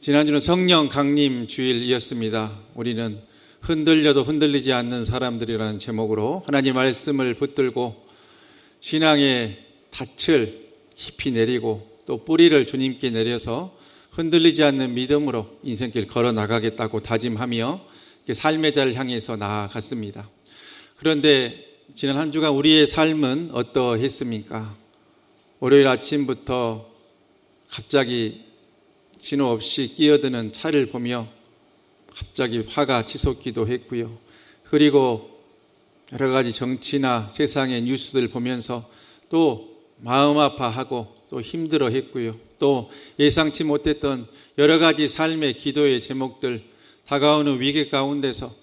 지난주는 성령 강림 주일이었습니다. 우리는 흔들려도 흔들리지 않는 사람들이라는 제목으로 하나님 말씀을 붙들고 신앙의 닻을 깊이 내리고 또 뿌리를 주님께 내려서 흔들리지 않는 믿음으로 인생길 걸어 나가겠다고 다짐하며 삶의 자를 향해서 나아갔습니다. 그런데 지난 한 주간 우리의 삶은 어떠했습니까? 월요일 아침부터 갑자기 신호 없이 끼어드는 차를 보며 갑자기 화가 치솟기도 했고요. 그리고 여러 가지 정치나 세상의 뉴스들 보면서 또 마음 아파하고 또 힘들어 했고요. 또 예상치 못했던 여러 가지 삶의 기도의 제목들, 다가오는 위기 가운데서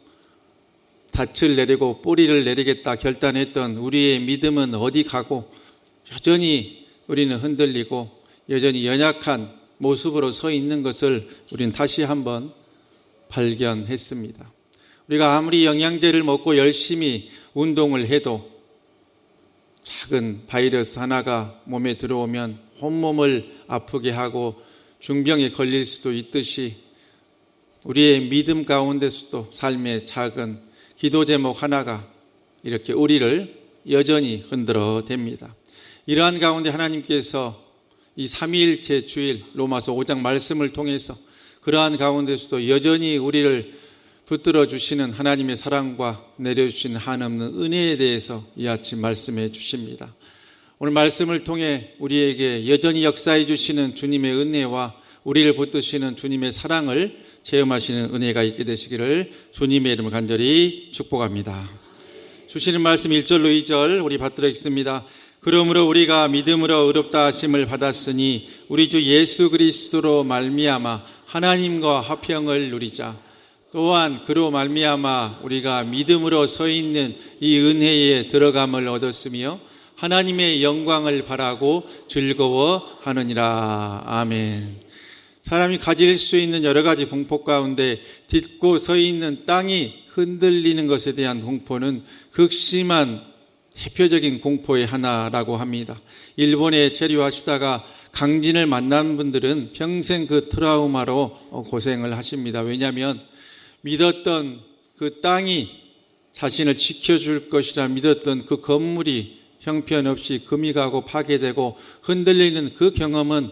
닻을 내리고 뿌리를 내리겠다 결단했던 우리의 믿음은 어디 가고 여전히 우리는 흔들리고 여전히 연약한 모습으로 서 있는 것을 우리는 다시 한번 발견했습니다. 우리가 아무리 영양제를 먹고 열심히 운동을 해도 작은 바이러스 하나가 몸에 들어오면 온몸을 아프게 하고 중병에 걸릴 수도 있듯이 우리의 믿음 가운데서도 삶의 작은 기도 제목 하나가 이렇게 우리를 여전히 흔들어 댑니다. 이러한 가운데 하나님께서 이 삼위일체 주일 로마서 5장 말씀을 통해서 그러한 가운데서도 여전히 우리를 붙들어 주시는 하나님의 사랑과 내려주시는 한없는 은혜에 대해서 이 아침 말씀해 주십니다. 오늘 말씀을 통해 우리에게 여전히 역사해 주시는 주님의 은혜와 우리를 붙드시는 주님의 사랑을 체험하시는 은혜가 있게 되시기를 주님의 이름을 간절히 축복합니다. 주시는 말씀 1절로 2절 우리 받들어 읽습니다. 그러므로 우리가 믿음으로 의롭다 하심을 받았으니 우리 주 예수 그리스도로 말미암아 하나님과 화평을 누리자. 또한 그로 말미암아 우리가 믿음으로 서 있는 이 은혜에 들어감을 얻었으며 하나님의 영광을 바라고 즐거워하느니라. 아멘. 사람이 가질 수 있는 여러 가지 공포 가운데 딛고 서 있는 땅이 흔들리는 것에 대한 공포는 극심한 대표적인 공포의 하나라고 합니다. 일본에 체류하시다가 강진을 만난 분들은 평생 그 트라우마로 고생을 하십니다. 왜냐하면 믿었던 그 땅이 자신을 지켜줄 것이라 믿었던 그 건물이 형편없이 금이 가고 파괴되고 흔들리는 그 경험은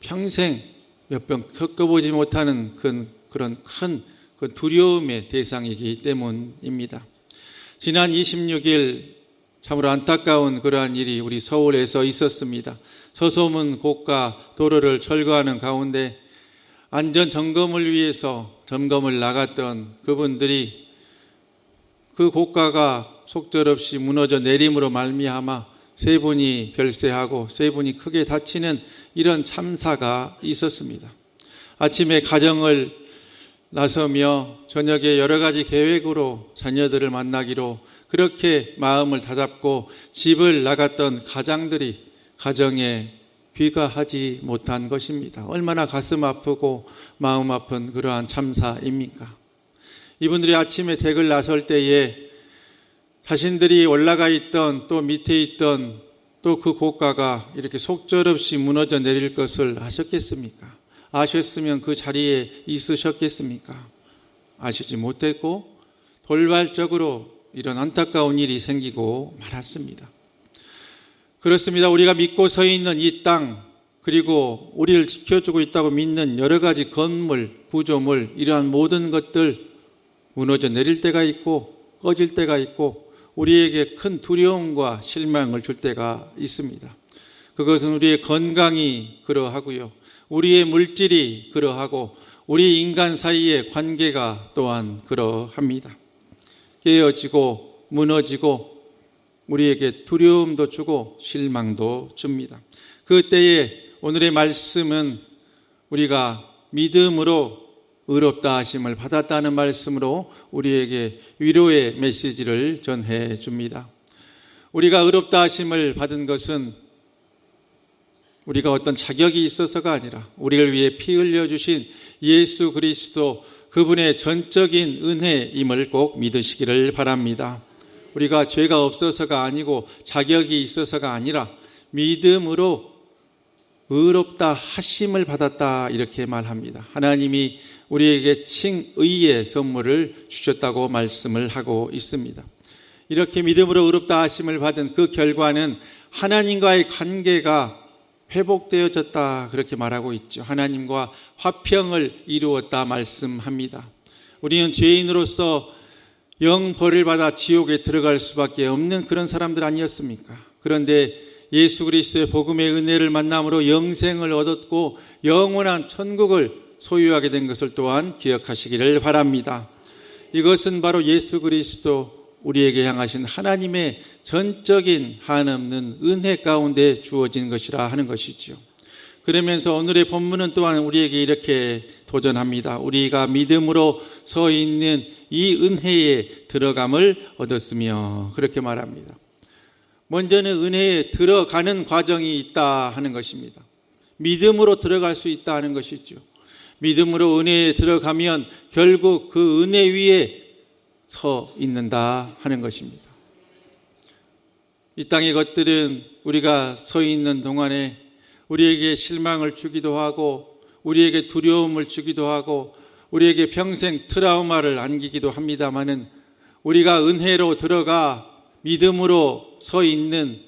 평생 몇 번 겪어보지 못하는 그런 큰 두려움의 대상이기 때문입니다. 지난 26일 참으로 안타까운 그러한 일이 우리 서울에서 있었습니다. 서소문 고가 도로를 철거하는 가운데 안전 점검을 위해서 점검을 나갔던 그분들이 그 고가가 속절없이 무너져 내림으로 말미암아 3분이 별세하고 3분이 크게 다치는 이런 참사가 있었습니다. 아침에 가정을 나서며 저녁에 여러 가지 계획으로 자녀들을 만나기로 그렇게 마음을 다잡고 집을 나갔던 가장들이 가정에 귀가하지 못한 것입니다. 얼마나 가슴 아프고 마음 아픈 그러한 참사입니까? 이분들이 아침에 댁을 나설 때에 자신들이 올라가 있던 또 밑에 있던 또 그 고가가 이렇게 속절없이 무너져 내릴 것을 아셨겠습니까? 아셨으면 그 자리에 있으셨겠습니까? 아시지 못했고 돌발적으로 이런 안타까운 일이 생기고 말았습니다. 그렇습니다. 우리가 믿고 서 있는 이 땅, 그리고 우리를 지켜주고 있다고 믿는 여러 가지 건물, 구조물, 이러한 모든 것들 무너져 내릴 때가 있고 꺼질 때가 있고 우리에게 큰 두려움과 실망을 줄 때가 있습니다. 그것은 우리의 건강이 그러하고요. 우리의 물질이 그러하고 우리 인간 사이의 관계가 또한 그러합니다. 깨어지고 무너지고 우리에게 두려움도 주고 실망도 줍니다. 그때에 오늘의 말씀은 우리가 믿음으로 의롭다 하심을 받았다는 말씀으로 우리에게 위로의 메시지를 전해 줍니다. 우리가 의롭다 하심을 받은 것은 우리가 어떤 자격이 있어서가 아니라 우리를 위해 피 흘려주신 예수 그리스도 그분의 전적인 은혜임을 꼭 믿으시기를 바랍니다. 우리가 죄가 없어서가 아니고 자격이 있어서가 아니라 믿음으로 의롭다 하심을 받았다 이렇게 말합니다. 하나님이 우리에게 칭의의 선물을 주셨다고 말씀을 하고 있습니다. 이렇게 믿음으로 의롭다 하심을 받은 그 결과는 하나님과의 관계가 회복되어졌다 그렇게 말하고 있죠. 하나님과 화평을 이루었다 말씀합니다. 우리는 죄인으로서 영벌을 받아 지옥에 들어갈 수밖에 없는 그런 사람들 아니었습니까? 그런데 예수 그리스도의 복음의 은혜를 만남으로 영생을 얻었고 영원한 천국을 소유하게 된 것을 또한 기억하시기를 바랍니다. 이것은 바로 예수 그리스도 우리에게 향하신 하나님의 전적인 한없는 은혜 가운데 주어진 것이라 하는 것이죠. 그러면서 오늘의 본문은 또한 우리에게 이렇게 도전합니다. 우리가 믿음으로 서 있는 이 은혜에 들어감을 얻었으며 그렇게 말합니다. 먼저는 은혜에 들어가는 과정이 있다 하는 것입니다. 믿음으로 들어갈 수 있다 하는 것이죠. 믿음으로 은혜에 들어가면 결국 그 은혜 위에 서 있는다 하는 것입니다. 이 땅의 것들은 우리가 서 있는 동안에 우리에게 실망을 주기도 하고 우리에게 두려움을 주기도 하고 우리에게 평생 트라우마를 안기기도 합니다마는 우리가 은혜로 들어가 믿음으로 서 있는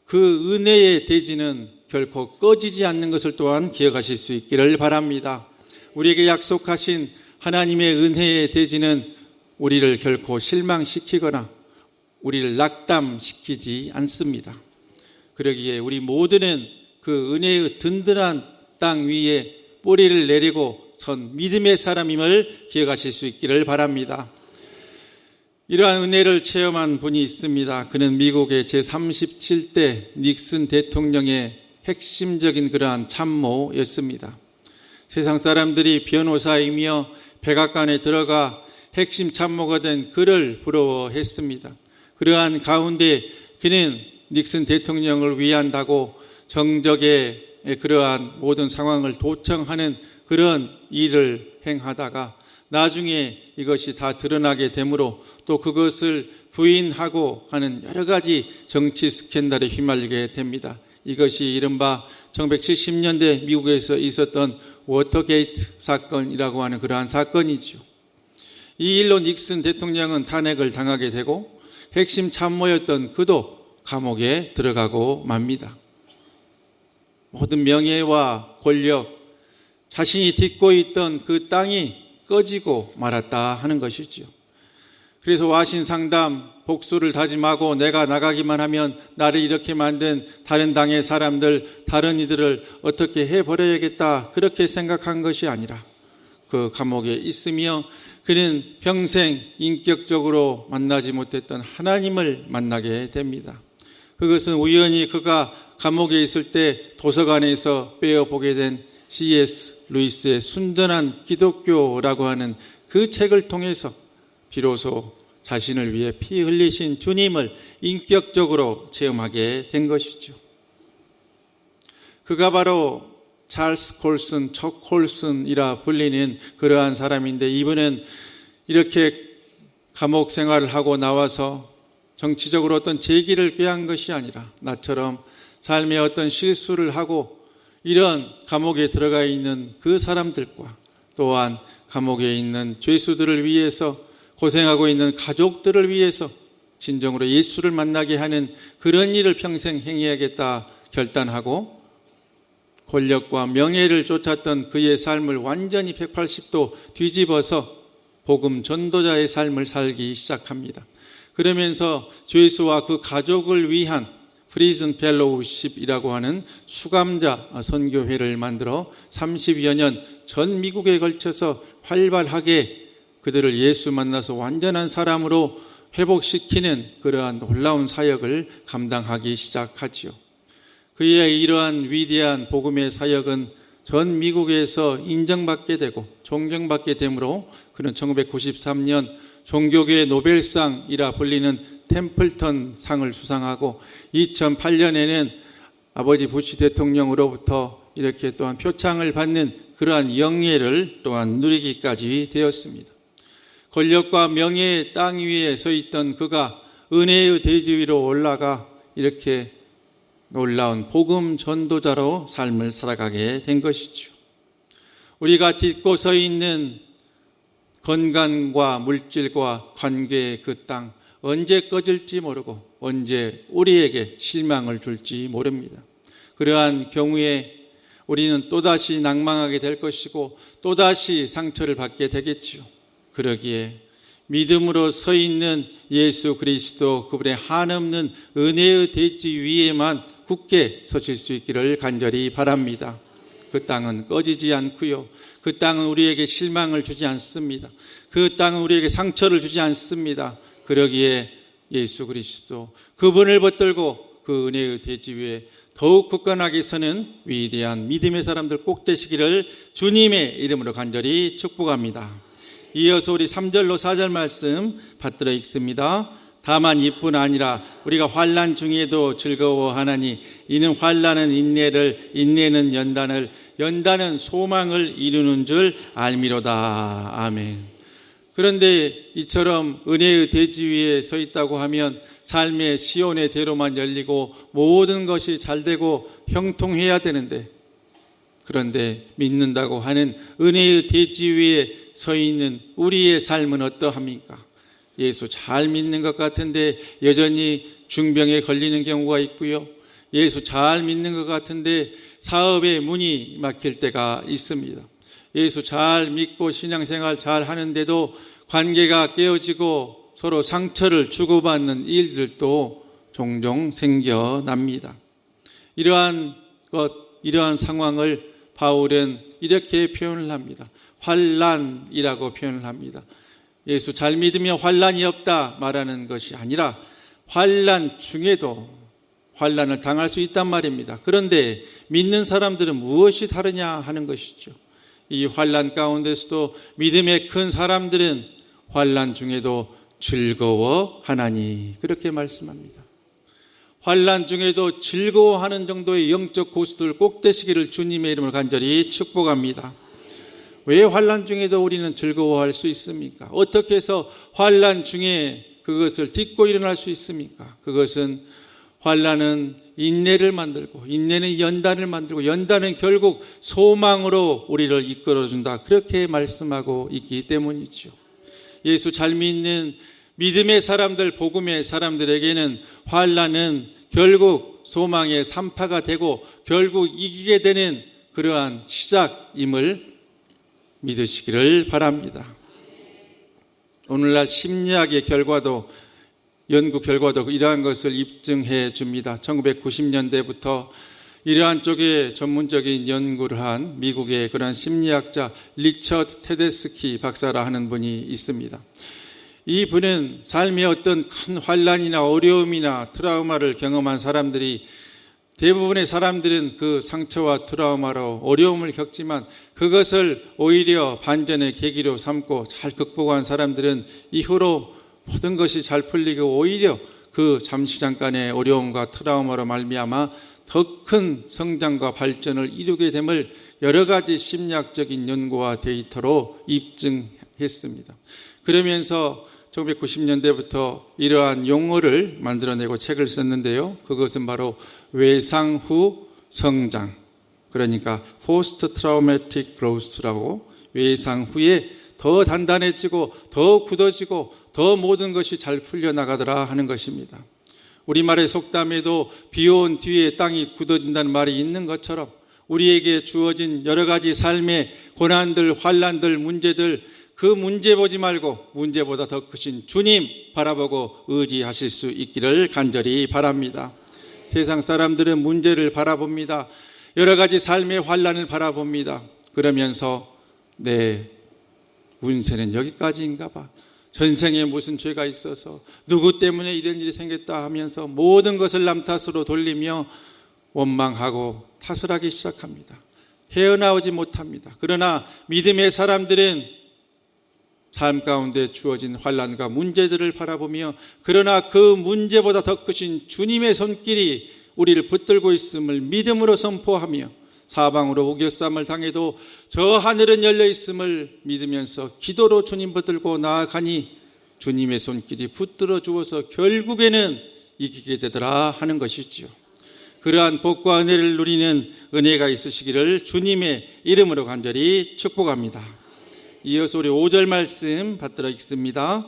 그 은혜의 대지는 결코 꺼지지 않는 것을 또한 기억하실 수 있기를 바랍니다. 우리에게 약속하신 하나님의 은혜의 대지는 우리를 결코 실망시키거나 우리를 낙담시키지 않습니다. 그러기에 우리 모두는 그 은혜의 든든한 땅 위에 뿌리를 내리고 선 믿음의 사람임을 기억하실 수 있기를 바랍니다. 이러한 은혜를 체험한 분이 있습니다. 그는 미국의 제37대 닉슨 대통령의 핵심적인 그러한 참모였습니다. 세상 사람들이 변호사이며 백악관에 들어가 핵심 참모가 된 그를 부러워했습니다. 그러한 가운데 그는 닉슨 대통령을 위한다고 정적의 그러한 모든 상황을 도청하는 그런 일을 행하다가 나중에 이것이 다 드러나게 되므로 또 그것을 부인하고 하는 여러 가지 정치 스캔들에 휘말리게 됩니다. 이것이 이른바 1970년대 미국에서 있었던 워터게이트 사건이라고 하는 그러한 사건이죠. 이 일로 닉슨 대통령은 탄핵을 당하게 되고 핵심 참모였던 그도 감옥에 들어가고 맙니다. 모든 명예와 권력, 자신이 딛고 있던 그 땅이 꺼지고 말았다 하는 것이죠. 그래서 와신 상담, 복수를 다짐하고 내가 나가기만 하면 나를 이렇게 만든 다른 당의 사람들, 다른 이들을 어떻게 해버려야겠다 그렇게 생각한 것이 아니라 그 감옥에 있으며 그는 평생 인격적으로 만나지 못했던 하나님을 만나게 됩니다. 그것은 우연히 그가 감옥에 있을 때 도서관에서 빼어보게 된 C.S. 루이스의 순전한 기독교라고 하는 그 책을 통해서 비로소 자신을 위해 피 흘리신 주님을 인격적으로 체험하게 된 것이죠. 그가 바로 찰스 콜슨, 척 콜슨이라 불리는 그러한 사람인데 이분은 이렇게 감옥 생활을 하고 나와서 정치적으로 어떤 재기를 꾀한 것이 아니라 나처럼 삶의 어떤 실수를 하고 이런 감옥에 들어가 있는 그 사람들과 또한 감옥에 있는 죄수들을 위해서 고생하고 있는 가족들을 위해서 진정으로 예수를 만나게 하는 그런 일을 평생 행해야겠다 결단하고 권력과 명예를 쫓았던 그의 삶을 완전히 180도 뒤집어서 복음 전도자의 삶을 살기 시작합니다. 그러면서 죄수와 그 가족을 위한 프리즌 펠로우십이라고 하는 수감자 선교회를 만들어 30여 년 전 미국에 걸쳐서 활발하게 그들을 예수 만나서 완전한 사람으로 회복시키는 그러한 놀라운 사역을 감당하기 시작하지요. 그의 이러한 위대한 복음의 사역은 전 미국에서 인정받게 되고 존경받게 되므로 그는 1993년 종교계의 노벨상이라 불리는 템플턴 상을 수상하고 2008년에는 아버지 부시 대통령으로부터 이렇게 또한 표창을 받는 그러한 영예를 또한 누리기까지 되었습니다. 권력과 명예의 땅 위에 서 있던 그가 은혜의 대지 위로 올라가 이렇게 놀라운 복음 전도자로 삶을 살아가게 된 것이죠. 우리가 딛고 서 있는 건강과 물질과 관계의 그 땅, 언제 꺼질지 모르고 언제 우리에게 실망을 줄지 모릅니다. 그러한 경우에 우리는 또다시 낭망하게 될 것이고 또다시 상처를 받게 되겠지요. 그러기에 믿음으로 서 있는 예수 그리스도 그분의 한없는 은혜의 대지 위에만 굳게 서실 수 있기를 간절히 바랍니다. 그 땅은 꺼지지 않고요. 그 땅은 우리에게 실망을 주지 않습니다. 그 땅은 우리에게 상처를 주지 않습니다. 그러기에 예수 그리스도 그분을 붙들고 그 은혜의 대지 위에 더욱 굳건하게 서는 위대한 믿음의 사람들 꼭 되시기를 주님의 이름으로 간절히 축복합니다. 이어서 우리 3절로 4절 말씀 받들어 읽습니다. 다만 이뿐 아니라 우리가 환난 중에도 즐거워하나니 이는 환난은 인내를, 인내는 연단을, 연단은 소망을 이루는 줄 알미로다. 아멘. 그런데 이처럼 은혜의 대지 위에 서 있다고 하면 삶의 시온의 대로만 열리고 모든 것이 잘되고 형통해야 되는데, 그런데 믿는다고 하는 은혜의 대지 위에 서 있는 우리의 삶은 어떠합니까? 예수 잘 믿는 것 같은데 여전히 중병에 걸리는 경우가 있고요. 예수 잘 믿는 것 같은데 사업의 문이 막힐 때가 있습니다. 예수 잘 믿고 신앙생활 잘 하는데도 관계가 깨어지고 서로 상처를 주고받는 일들도 종종 생겨납니다. 이러한 상황을 바울은 이렇게 표현을 합니다. 환난이라고 표현을 합니다. 예수 잘 믿으면 환난이 없다 말하는 것이 아니라 환난 중에도 환난을 당할 수 있단 말입니다. 그런데 믿는 사람들은 무엇이 다르냐 하는 것이죠. 이 환난 가운데서도 믿음의 큰 사람들은 환난 중에도 즐거워하나니 그렇게 말씀합니다. 환난 중에도 즐거워하는 정도의 영적 고수들 꼭 되시기를 주님의 이름으로 간절히 축복합니다. 왜 환난 중에도 우리는 즐거워할 수 있습니까? 어떻게 해서 환난 중에 그것을 딛고 일어날 수 있습니까? 그것은 환난은 인내를 만들고 인내는 연단을 만들고 연단은 결국 소망으로 우리를 이끌어준다. 그렇게 말씀하고 있기 때문이죠. 예수 잘 믿는 믿음의 사람들, 복음의 사람들에게는 환난은 결국 소망의 산파가 되고 결국 이기게 되는 그러한 시작임을 믿으시기를 바랍니다. 오늘날 심리학의 결과도 연구 결과도 이러한 것을 입증해 줍니다. 1990년대부터 이러한 쪽에 전문적인 연구를 한 미국의 그런 심리학자 리처드 테데스키 박사라 하는 분이 있습니다. 이 분은 삶의 어떤 큰 환난이나 어려움이나 트라우마를 경험한 사람들이 대부분의 사람들은 그 상처와 트라우마로 어려움을 겪지만 그것을 오히려 반전의 계기로 삼고 잘 극복한 사람들은 이후로 모든 것이 잘 풀리고 오히려 그 잠시 잠깐의 어려움과 트라우마로 말미암아 더 큰 성장과 발전을 이루게 됨을 여러 가지 심리학적인 연구와 데이터로 입증했습니다. 그러면서 1990년대부터 이러한 용어를 만들어내고 책을 썼는데요. 그것은 바로 외상 후 성장, 그러니까 Post Traumatic Growth라고 외상 후에 더 단단해지고 더 굳어지고 더 모든 것이 잘 풀려나가더라 하는 것입니다. 우리말의 속담에도 비온 뒤에 땅이 굳어진다는 말이 있는 것처럼 우리에게 주어진 여러 가지 삶의 고난들, 환난들, 문제들 그 문제 보지 말고 문제보다 더 크신 주님 바라보고 의지하실 수 있기를 간절히 바랍니다. 세상 사람들은 문제를 바라봅니다. 여러 가지 삶의 환난을 바라봅니다. 그러면서 내 운세는 여기까지인가 봐. 전생에 무슨 죄가 있어서 누구 때문에 이런 일이 생겼다 하면서 모든 것을 남 탓으로 돌리며 원망하고 탓을 하기 시작합니다. 헤어나오지 못합니다. 그러나 믿음의 사람들은 삶 가운데 주어진 환난과 문제들을 바라보며 그러나 그 문제보다 더 크신 주님의 손길이 우리를 붙들고 있음을 믿음으로 선포하며 사방으로 우겨쌈을 당해도 저 하늘은 열려 있음을 믿으면서 기도로 주님 붙들고 나아가니 주님의 손길이 붙들어 주어서 결국에는 이기게 되더라 하는 것이지요. 그러한 복과 은혜를 누리는 은혜가 있으시기를 주님의 이름으로 간절히 축복합니다. 이어서 우리 5절 말씀 받들어 읽습니다.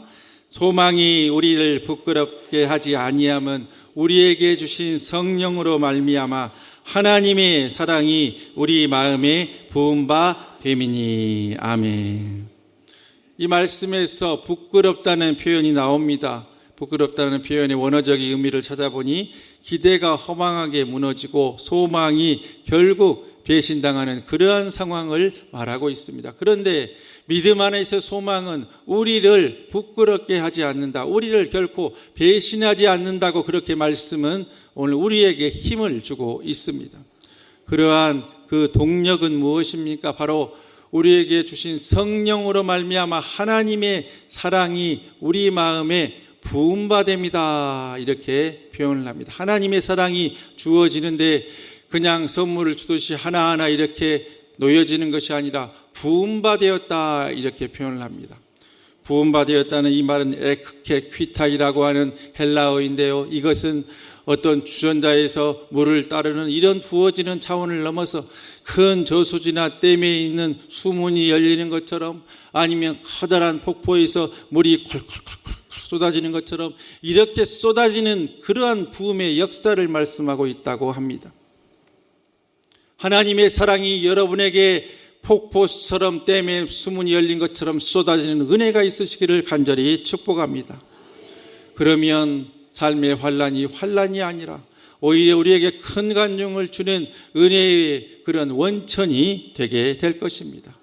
소망이 우리를 부끄럽게 하지 아니함은 우리에게 주신 성령으로 말미암아 하나님의 사랑이 우리 마음에 부은 바 됨이니. 아멘. 이 말씀에서 부끄럽다는 표현이 나옵니다. 부끄럽다는 표현의 원어적인 의미를 찾아보니 기대가 허망하게 무너지고 소망이 결국 배신당하는 그러한 상황을 말하고 있습니다. 그런데 믿음 안에서 소망은 우리를 부끄럽게 하지 않는다, 우리를 결코 배신하지 않는다고 그렇게 말씀은 오늘 우리에게 힘을 주고 있습니다. 그러한 그 동력은 무엇입니까? 바로 우리에게 주신 성령으로 말미암아 하나님의 사랑이 우리 마음에 부은 바 됩니다. 이렇게 표현을 합니다. 하나님의 사랑이 주어지는데 그냥 선물을 주듯이 하나하나 이렇게 놓여지는 것이 아니라 부은 바 되었다, 이렇게 표현을 합니다. 부은 바 되었다는 이 말은 에크케 퀴타이라고 하는 헬라어인데요, 이것은 어떤 주전자에서 물을 따르는 이런 부어지는 차원을 넘어서 큰 저수지나 댐에 있는 수문이 열리는 것처럼, 아니면 커다란 폭포에서 물이 콸콸콸콸 쏟아지는 것처럼 이렇게 쏟아지는 그러한 부음의 역사를 말씀하고 있다고 합니다. 하나님의 사랑이 여러분에게 폭포처럼 댐에 수문이 열린 것처럼 쏟아지는 은혜가 있으시기를 간절히 축복합니다. 그러면 삶의 환란이 아니라 오히려 우리에게 큰 간증을 주는 은혜의 그런 원천이 되게 될 것입니다.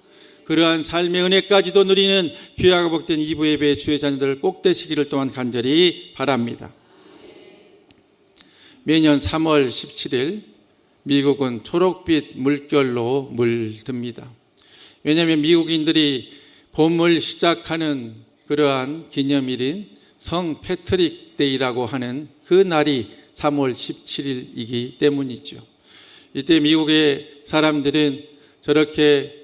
그러한 삶의 은혜까지도 누리는 귀하고 복된 이부 예배 주의 자녀들 꼭 되시기를 또한 간절히 바랍니다. 매년 3월 17일 미국은 초록빛 물결로 물듭니다. 왜냐하면 미국인들이 봄을 시작하는 그러한 기념일인 성 패트릭 데이라고 하는 그 날이 3월 17일이기 때문이죠. 이때 미국의 사람들은 저렇게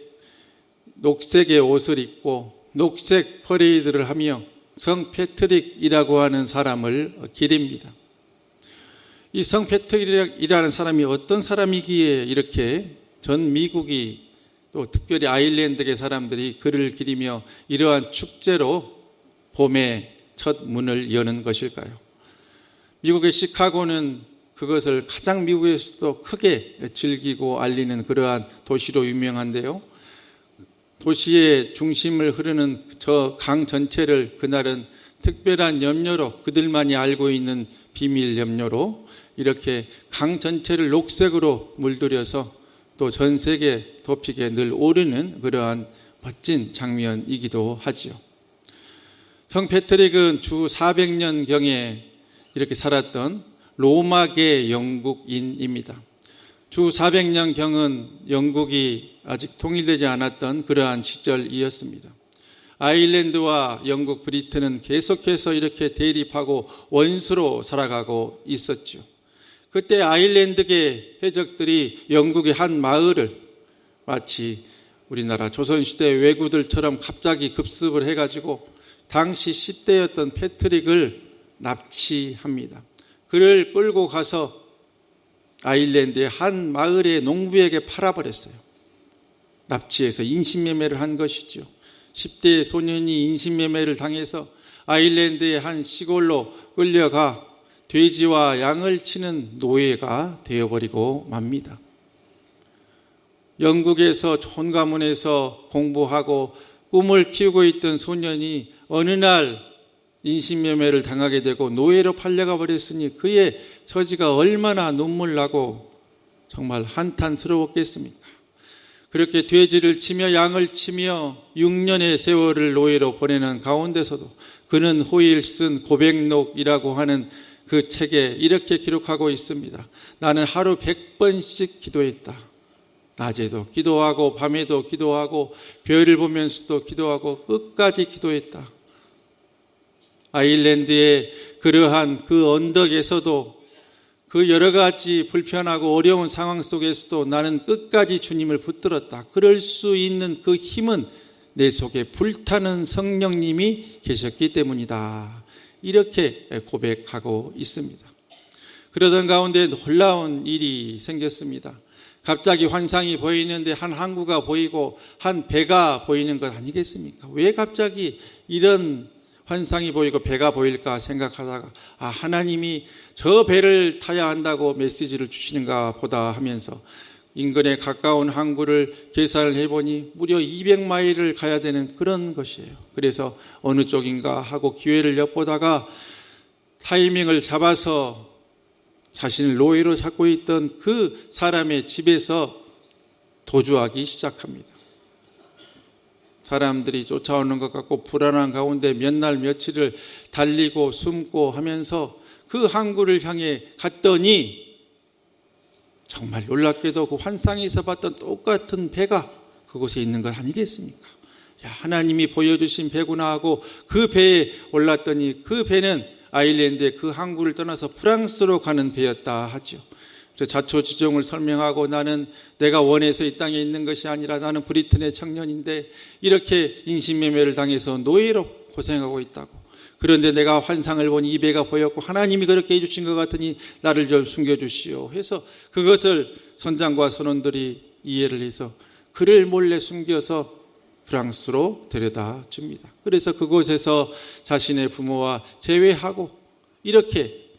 녹색의 옷을 입고 녹색 퍼레이드를 하며 성 패트릭이라고 하는 사람을 기립니다. 이 성 패트릭이라는 사람이 어떤 사람이기에 이렇게 전 미국이, 또 특별히 아일랜드계 사람들이 그를 기리며 이러한 축제로 봄의 첫 문을 여는 것일까요? 미국의 시카고는 그것을 가장 미국에서도 크게 즐기고 알리는 그러한 도시로 유명한데요, 도시의 중심을 흐르는 저 강 전체를 그날은 특별한 염료로, 그들만이 알고 있는 비밀 염료로 이렇게 강 전체를 녹색으로 물들여서 또 전 세계 토픽에 늘 오르는 그러한 멋진 장면이기도 하지요. 성 패트릭은 주 400년경에 이렇게 살았던 로마계 영국인입니다. 주 400년경은 영국이 아직 통일되지 않았던 그러한 시절이었습니다. 아일랜드와 영국, 브리튼은 계속해서 이렇게 대립하고 원수로 살아가고 있었죠. 그때 아일랜드계 해적들이 영국의 한 마을을 마치 우리나라 조선시대 왜구들처럼 갑자기 급습을 해가지고 당시 10대였던 패트릭을 납치합니다. 그를 끌고 가서 아일랜드의 한 마을의 농부에게 팔아버렸어요. 납치해서 인신매매를 한 것이죠. 10대 소년이 인신매매를 당해서 아일랜드의 한 시골로 끌려가 돼지와 양을 치는 노예가 되어버리고 맙니다. 영국에서 좋은 가문에서 공부하고 꿈을 키우고 있던 소년이 어느 날 인신매매를 당하게 되고 노예로 팔려가 버렸으니 그의 처지가 얼마나 눈물나고 정말 한탄스러웠겠습니까? 그렇게 돼지를 치며 양을 치며 6년의 세월을 노예로 보내는 가운데서도 그는 후일 쓴 고백록이라고 하는 그 책에 이렇게 기록하고 있습니다. 나는 하루 100번씩 기도했다. 낮에도 기도하고 밤에도 기도하고 별을 보면서도 기도하고 끝까지 기도했다. 아일랜드의 그러한 그 언덕에서도 그 여러 가지 불편하고 어려운 상황 속에서도 나는 끝까지 주님을 붙들었다. 그럴 수 있는 그 힘은 내 속에 불타는 성령님이 계셨기 때문이다. 이렇게 고백하고 있습니다. 그러던 가운데 놀라운 일이 생겼습니다. 갑자기 환상이 보이는데 한 항구가 보이고 한 배가 보이는 것 아니겠습니까? 왜 갑자기 이런 환상이 보이고 배가 보일까 생각하다가 하나님이 저 배를 타야 한다고 메시지를 주시는가 보다 하면서 인근에 가까운 항구를 계산을 해보니 무려 200마일을 가야 되는 그런 것이에요. 그래서 어느 쪽인가 하고 기회를 엿보다가 타이밍을 잡아서 자신을 노예로 잡고 있던 그 사람의 집에서 도주하기 시작합니다. 사람들이 쫓아오는 것 같고 불안한 가운데 몇 날 며칠을 달리고 숨고 하면서 그 항구를 향해 갔더니 정말 놀랍게도 그 환상에서 봤던 똑같은 배가 그곳에 있는 것 아니겠습니까? 하나님이 보여주신 배구나 하고 그 배에 올랐더니 그 배는 아일랜드의 그 항구를 떠나서 프랑스로 가는 배였다 하죠. 자초지종을 설명하고 나는 내가 원해서 이 땅에 있는 것이 아니라 나는 브리튼의 청년인데 이렇게 인신매매를 당해서 노예로 고생하고 있다고. 그런데 내가 환상을 보니 이 배가 보였고 하나님이 그렇게 해주신 것 같으니 나를 좀 숨겨주시오 해서 그것을 선장과 선원들이 이해를 해서 그를 몰래 숨겨서 프랑스로 데려다 줍니다. 그래서 그곳에서 자신의 부모와 재회하고 이렇게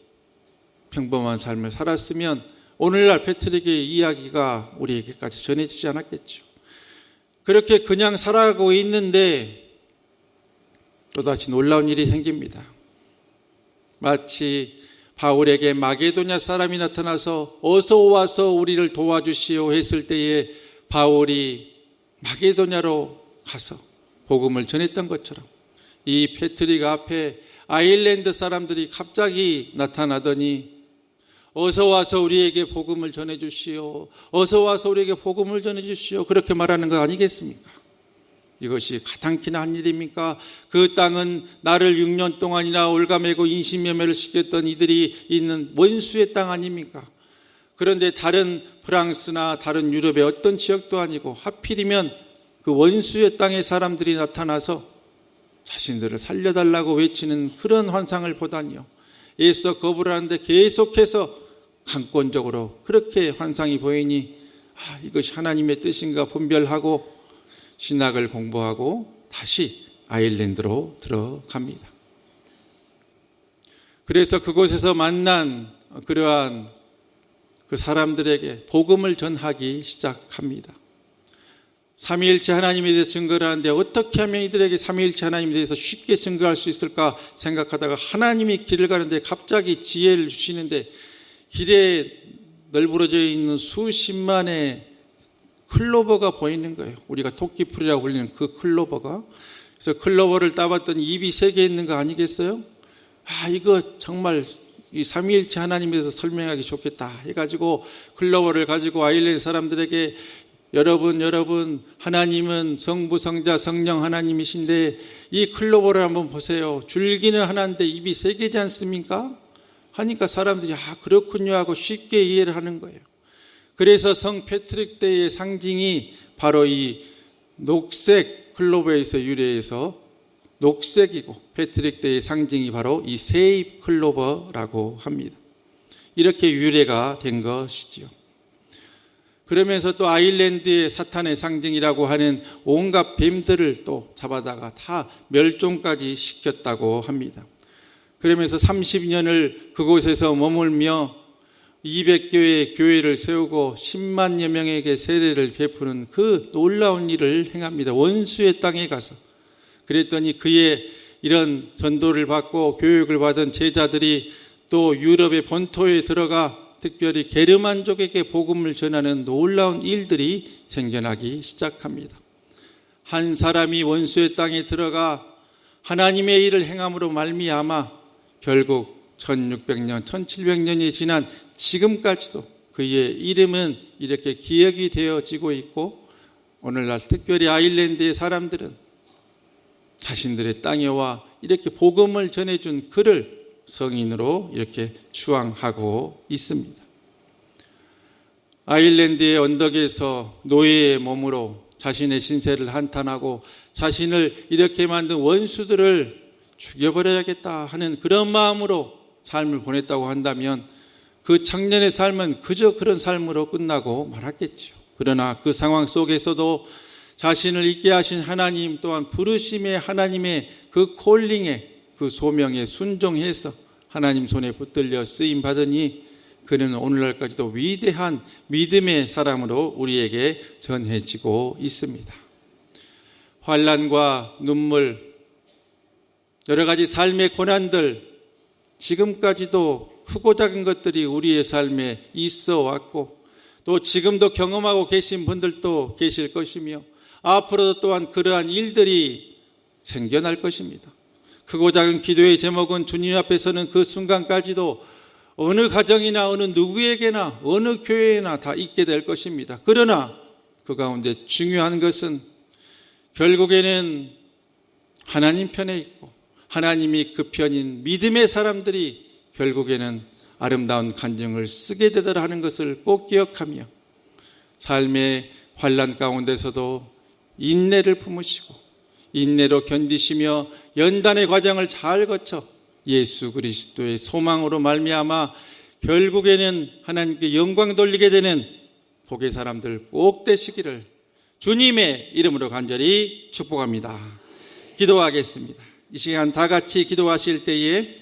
평범한 삶을 살았으면 오늘날 패트릭의 이야기가 우리에게까지 전해지지 않았겠죠. 그렇게 그냥 살아가고 있는데 또다시 놀라운 일이 생깁니다. 마치 바울에게 마게도냐 사람이 나타나서 어서 와서 우리를 도와주시오 했을 때에 바울이 마게도냐로 가서 복음을 전했던 것처럼 이 패트릭 앞에 아일랜드 사람들이 갑자기 나타나더니 어서 와서 우리에게 복음을 전해주시오. 어서 와서 우리에게 복음을 전해주시오. 그렇게 말하는 거 아니겠습니까? 이것이 가당키나 한 일입니까? 그 땅은 나를 6년 동안이나 올가매고 인신매매를 시켰던 이들이 있는 원수의 땅 아닙니까? 그런데 다른 프랑스나 다른 유럽의 어떤 지역도 아니고 하필이면 그 원수의 땅의 사람들이 나타나서 자신들을 살려달라고 외치는 그런 환상을 보다니요. 애써 거부를 하는데 계속해서 강권적으로 그렇게 환상이 보이니 이것이 하나님의 뜻인가 분별하고 신학을 공부하고 다시 아일랜드로 들어갑니다. 그래서 그곳에서 만난 그러한 그 사람들에게 복음을 전하기 시작합니다. 삼위일체 하나님에 대해서 증거를 하는데 어떻게 하면 이들에게 삼위일체 하나님에 대해서 쉽게 증거할 수 있을까 생각하다가 하나님이 길을 가는데 갑자기 지혜를 주시는데 길에 널브러져 있는 수십만의 클로버가 보이는 거예요. 우리가 토끼풀이라고 불리는 그 클로버가. 그래서 클로버를 따봤더니 입이 3개 있는 거 아니겠어요? 이거 정말 이 삼위일체 하나님에 대해서 설명하기 좋겠다 해가지고 클로버를 가지고 아일랜드 사람들에게 여러분 하나님은 성부 성자 성령 하나님이신데 이 클로버를 한번 보세요. 줄기는 하나인데 입이 3개지 않습니까? 하니까 사람들이 그렇군요 하고 쉽게 이해를 하는 거예요. 그래서 성 패트릭 데이의 상징이 바로 이 녹색 클로버에서 유래해서 녹색이고 패트릭 데이의 상징이 바로 이 새잎 클로버라고 합니다. 이렇게 유래가 된 것이지요. 그러면서 또 아일랜드의 사탄의 상징이라고 하는 온갖 뱀들을 또 잡아다가 다 멸종까지 시켰다고 합니다. 그러면서 30년을 그곳에서 머물며 200교회의 교회를 세우고 10만여 명에게 세례를 베푸는 그 놀라운 일을 행합니다. 원수의 땅에 가서. 그랬더니 그의 이런 전도를 받고 교육을 받은 제자들이 또 유럽의 본토에 들어가 특별히 게르만족에게 복음을 전하는 놀라운 일들이 생겨나기 시작합니다. 한 사람이 원수의 땅에 들어가 하나님의 일을 행함으로 말미암아 결국 1600년, 1700년이 지난 지금까지도 그의 이름은 이렇게 기억이 되어지고 있고 오늘날 특별히 아일랜드의 사람들은 자신들의 땅에 와 이렇게 복음을 전해준 그를 성인으로 이렇게 추앙하고 있습니다. 아일랜드의 언덕에서 노예의 몸으로 자신의 신세를 한탄하고 자신을 이렇게 만든 원수들을 죽여버려야겠다 하는 그런 마음으로 삶을 보냈다고 한다면 그 청년의 삶은 그저 그런 삶으로 끝나고 말았겠죠. 그러나 그 상황 속에서도 자신을 있게 하신 하나님 또한 부르심의 하나님의 그 콜링에 그 소명에 순종해서 하나님 손에 붙들려 쓰임 받으니 그는 오늘날까지도 위대한 믿음의 사람으로 우리에게 전해지고 있습니다. 환난과 눈물, 여러 가지 삶의 고난들, 지금까지도 크고 작은 것들이 우리의 삶에 있어 왔고 또 지금도 경험하고 계신 분들도 계실 것이며 앞으로도 또한 그러한 일들이 생겨날 것입니다. 크고 작은 기도의 제목은 주님 앞에서는 그 순간까지도 어느 가정이나 어느 누구에게나 어느 교회에나 다 있게 될 것입니다. 그러나 그 가운데 중요한 것은 결국에는 하나님 편에 있고 하나님이 그 편인 믿음의 사람들이 결국에는 아름다운 간증을 쓰게 되더라 하는 것을 꼭 기억하며 삶의 환난 가운데서도 인내를 품으시고 인내로 견디시며 연단의 과정을 잘 거쳐 예수 그리스도의 소망으로 말미암아 결국에는 하나님께 영광 돌리게 되는 복의 사람들 꼭 되시기를 주님의 이름으로 간절히 축복합니다. 기도하겠습니다. 이 시간 다 같이 기도하실 때에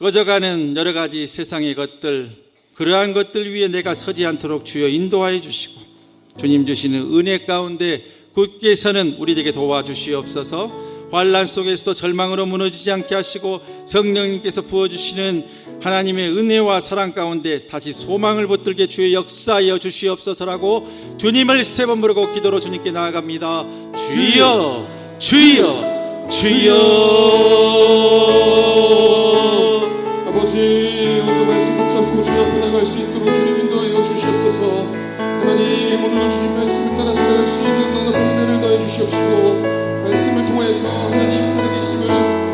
꺼져가는 여러 가지 세상의 것들, 그러한 것들 위에 내가 서지 않도록 주여 인도하여 주시고 주님 주시는 은혜 가운데 굳게 서는 우리에게 도와주시옵소서. 환난 속에서도 절망으로 무너지지 않게 하시고 성령님께서 부어주시는 하나님의 은혜와 사랑 가운데 다시 소망을 붙들게 주의 역사하여 주시옵소서라고 주님을 세 번 부르고 기도로 주님께 나아갑니다. 주여 주여 주여. 아버지, 오늘 말씀 붙잡고 주 앞에 나갈 수 있도록 주님 인도하여 주시옵소서. 하나님, 오늘도 주님 말씀을 따라 살아갈 수 있는 넉넉한 은혜를 더해 주시옵시고 말씀을 통해서 하나님 살아계심을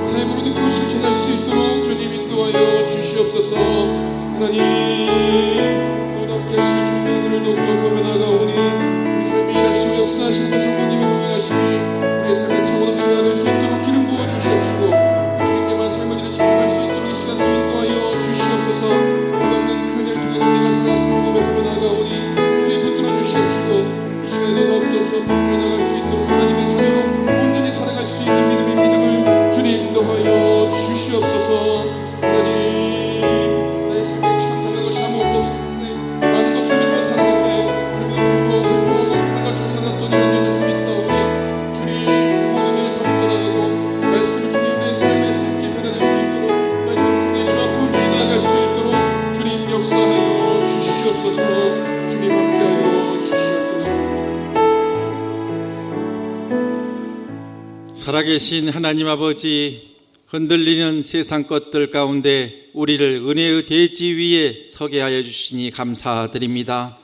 삶으로 듣고 실천할 수 있도록 주님 인도하여 주시옵소서. 하나님, 오늘 함께 하실 주님의 은혜를 더욱더 고면나가오니 우리 삶에 일하시고 역사하시는 그 성령님의 동행하심이 우리의 삶에 차고 넘쳐나갈 수 있도록 기름 부어 주시옵시고 주님께만 삶을 드려 집중할 수 있도록 이 시간도 인도하여 주시옵소서. 한없는 그 은혜를 통해서 내가 살았음을 고백하며 나아가오니 주님 붙들어 주시옵시고 이 시간에도 더욱더 주 앞에 나갈 수 있도록 하나님의 자녀로 온전히 살아갈 수 있는 믿음을 주님 인도하여 주시옵소서. 하나님, 나의 삶에 참당한 것이 아무것도 없었는데 많은 것을 믿으며 살았는데 그럼에도 불구하고 불평하고 불만과 쫓아났더니 완전히 감히 싸우니 주님 부모는 은혜를 감히 떠나가고 말씀을 통해 내 삶의 새롭게 변화될 수 있도록 말씀을 통해 주 앞에 온전히 나아갈 수 있도록 주님 역사하여 주시옵소서. 주님 함께하여 주시옵소서. 살아계신 하나님 아버지, 흔들리는 세상 것들 가운데 우리를 은혜의 대지 위에 서게 하여 주시니 감사드립니다.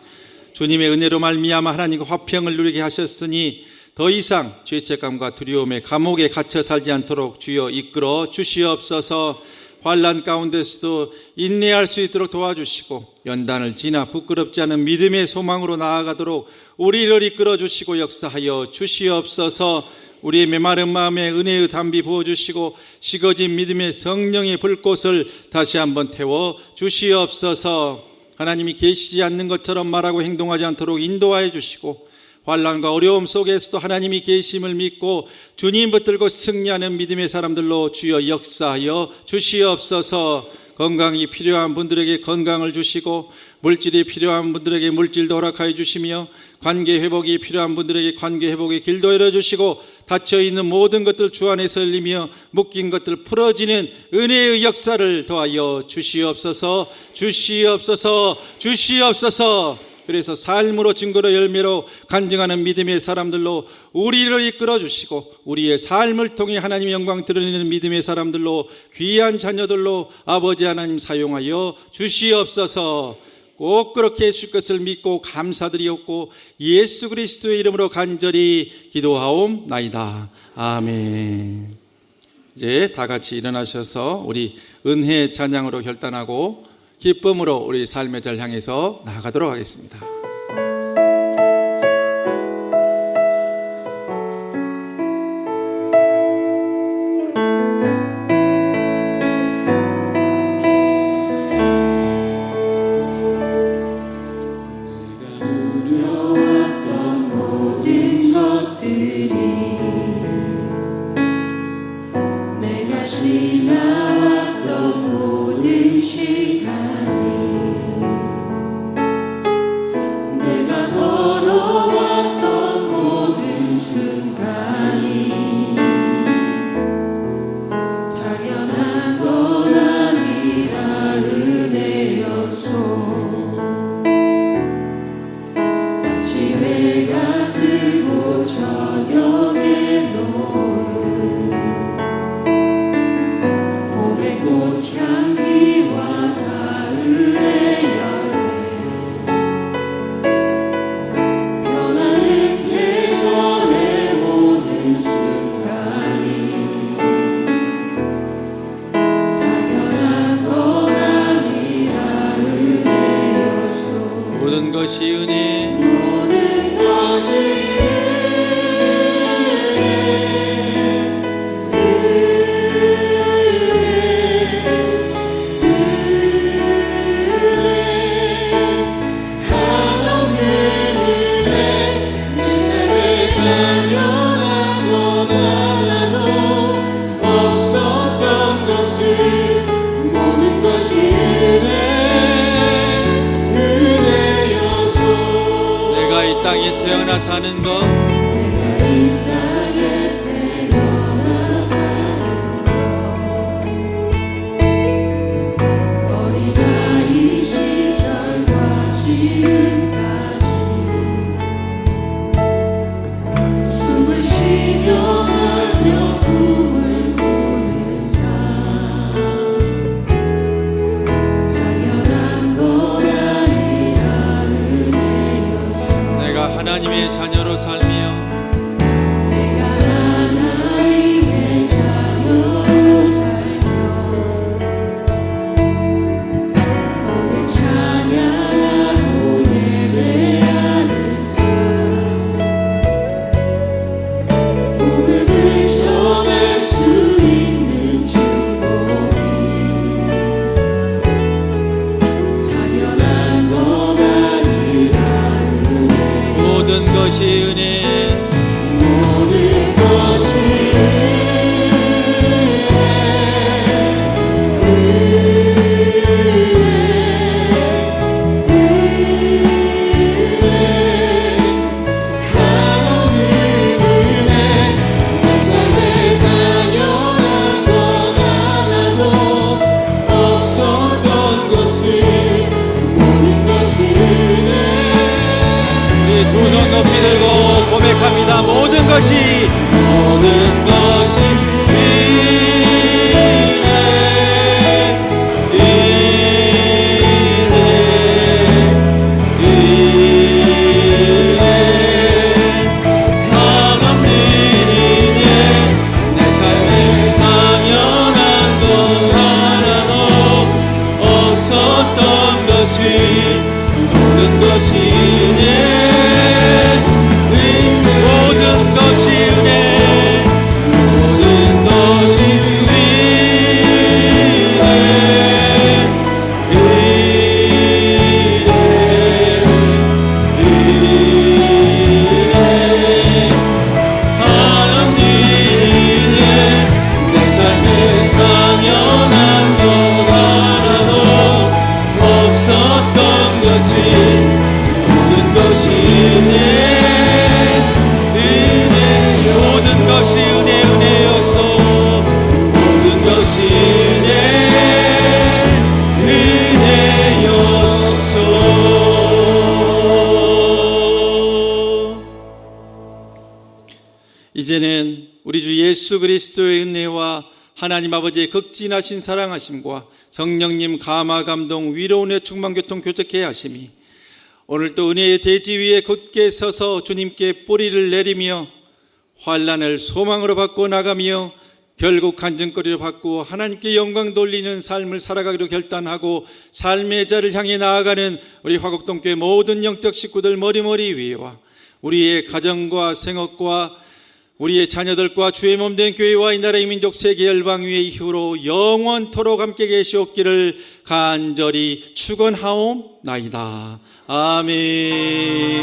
주님의 은혜로 말미암아 하나님과 화평을 누리게 하셨으니 더 이상 죄책감과 두려움의 감옥에 갇혀 살지 않도록 주여 이끌어 주시옵소서. 환난 가운데서도 인내할 수 있도록 도와주시고 연단을 지나 부끄럽지 않은 믿음의 소망으로 나아가도록 우리를 이끌어 주시고 역사하여 주시옵소서. 우리의 메마른 마음에 은혜의 담비 부어주시고 식어진 믿음의 성령의 불꽃을 다시 한번 태워 주시옵소서. 하나님이 계시지 않는 것처럼 말하고 행동하지 않도록 인도하여 주시고 환난과 어려움 속에서도 하나님이 계심을 믿고 주님 붙들고 승리하는 믿음의 사람들로 주여 역사하여 주시옵소서. 건강이 필요한 분들에게 건강을 주시고 물질이 필요한 분들에게 물질도 허락하여 주시며 관계 회복이 필요한 분들에게 관계 회복의 길도 열어주시고 닫혀있는 모든 것들 주 안에서 열리며 묶인 것들 풀어지는 은혜의 역사를 더하여 주시옵소서. 주시옵소서. 주시옵소서. 그래서 삶으로 증거로 열매로 간증하는 믿음의 사람들로 우리를 이끌어 주시고 우리의 삶을 통해 하나님의 영광 드러내는 믿음의 사람들로 귀한 자녀들로 아버지 하나님 사용하여 주시옵소서. 꼭 그렇게 해줄 것을 믿고 감사드리옵고 예수 그리스도의 이름으로 간절히 기도하옵나이다. 아멘. 이제 다 같이 일어나셔서 우리 은혜 찬양으로 결단하고 기쁨으로 우리 삶의 절 향해서 나아가도록 하겠습니다. 하나도 없었던 것을 모든 것이 은혜였소. 내가 이 땅에 태어나 사는 것, 내가 이 땅에 태어나 사는 것, 어린아이 시절과 지금까지 숨을 쉬며 살며 꿈을 꾸는 삶, 당연한 건 아니라 은혜였어. 내가 하나님의 자녀로 살며 내가 하나님의 자녀로 살며 오늘 찬양하고 예배하는 삶, 복음을 전할 수 있는 축복이 당연한 건 아니라 은혜. 모든 것이 은혜, 모든 것이 두 손 높이 들고 고백합니다. 모든 것이 이제는 우리 주 예수 그리스도의 은혜와 하나님 아버지의 극진하신 사랑하심과 성령님 감화 감동 위로 은혜 충만 교통 교제케 하심이 오늘 또 은혜의 대지 위에 굳게 서서 주님께 뿌리를 내리며 환난을 소망으로 바꾸어 나가며 결국 간증거리로 바꾸어 하나님께 영광 돌리는 삶을 살아가기로 결단하고 삶의 자를 향해 나아가는 우리 화곡동교회 모든 영적 식구들 머리머리 위에와 우리의 가정과 생업과 우리의 자녀들과 주의 몸된 교회와 이 나라의 민족 세계 열방 위에 이후로 영원토록 함께 계시옵기를 간절히 축원하옵나이다. 아멘.